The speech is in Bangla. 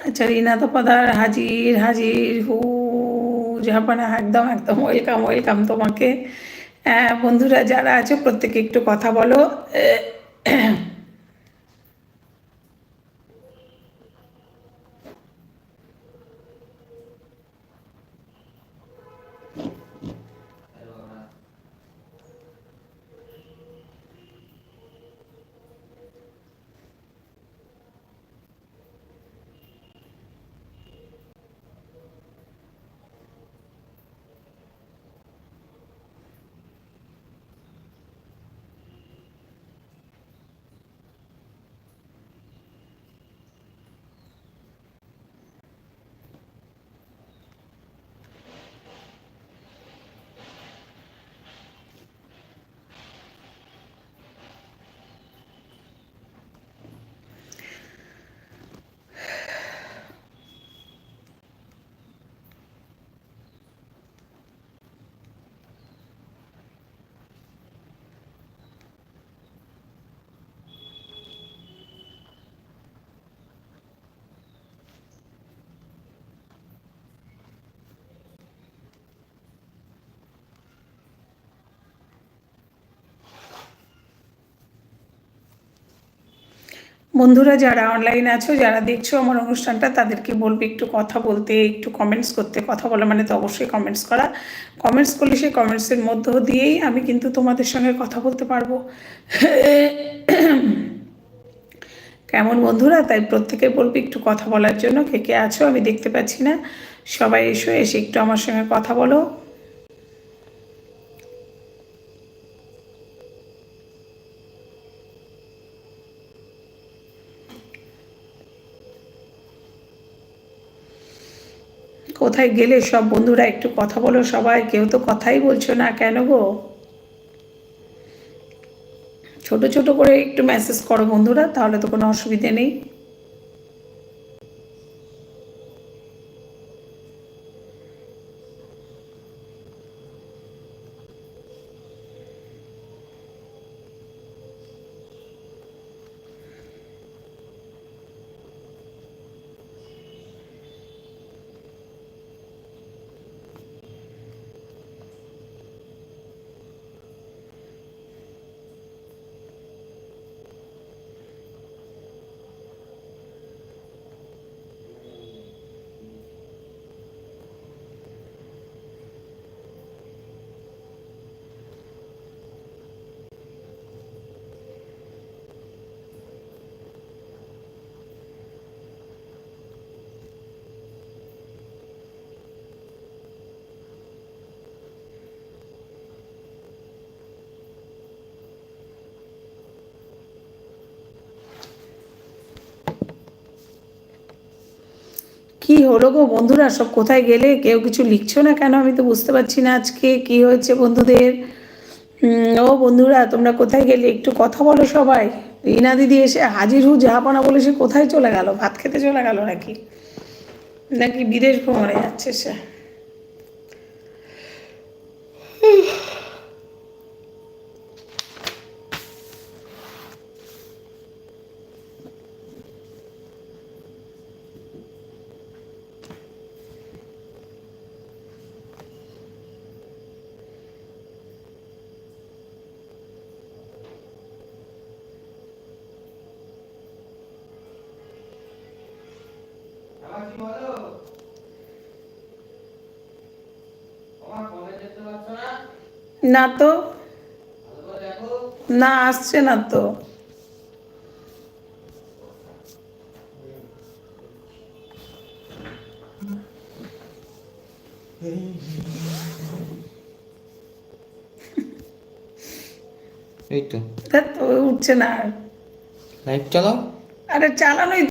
আচ্ছা, রিনা তপাদার হাজির হাজির হু জাহাপানা, একদম একদম ওয়েলকাম ওয়েলকাম তোমাকে। বন্ধুরা যারা আছে প্রত্যেকে একটু কথা বলো। বন্ধুরা যারা অনলাইন আছো, যারা দেখছো আমার অনুষ্ঠানটা, তাদেরকে বলবো একটু কথা বলতে, একটু কমেন্টস করতে। কথা বলা মানে তো অবশ্যই কমেন্টস করা। কমেন্টস করলে সেই কমেন্টসের মধ্য দিয়েই আমি কিন্তু তোমাদের সঙ্গে কথা বলতে পারবো। কেমন বন্ধুরা? তাই প্রত্যেকে বলবো একটু কথা বলার জন্য। কে কে আছো আমি দেখতে পাচ্ছি না, সবাই এসো, এসে একটু আমার সঙ্গে কথা বলো। কোথায় গেলে সব বন্ধুরা? একটু কথা বলো সবাই, কেউ তো কথাই বলছো না কেন গো? ছোট ছোট করে একটু মেসেজ করো বন্ধুরা, তাহলে তো কোনো অসুবিধে নেই। কি হলো গো বন্ধুরা, সব কোথায় গেলে? কেউ কিছু লিখছো না কেন? আমি তো বুঝতে পারছি না আজকে কি হয়েছে বন্ধুদের। ও বন্ধুরা তোমরা কোথায় গেলে? একটু কথা বলো সবাই। রিনা দিদি এসে হাজির হু জাহাপনা বলে সে কোথায় চলে গেল? ভাত খেতে চলে গেল নাকি? নাকি বিদেশ ভ্রমণে যাচ্ছে সে? না তো, না আসছে না তো। এই তো ধ্যাৎ, উঠছে না আর। লাইভ চালাও। আরে চালানোই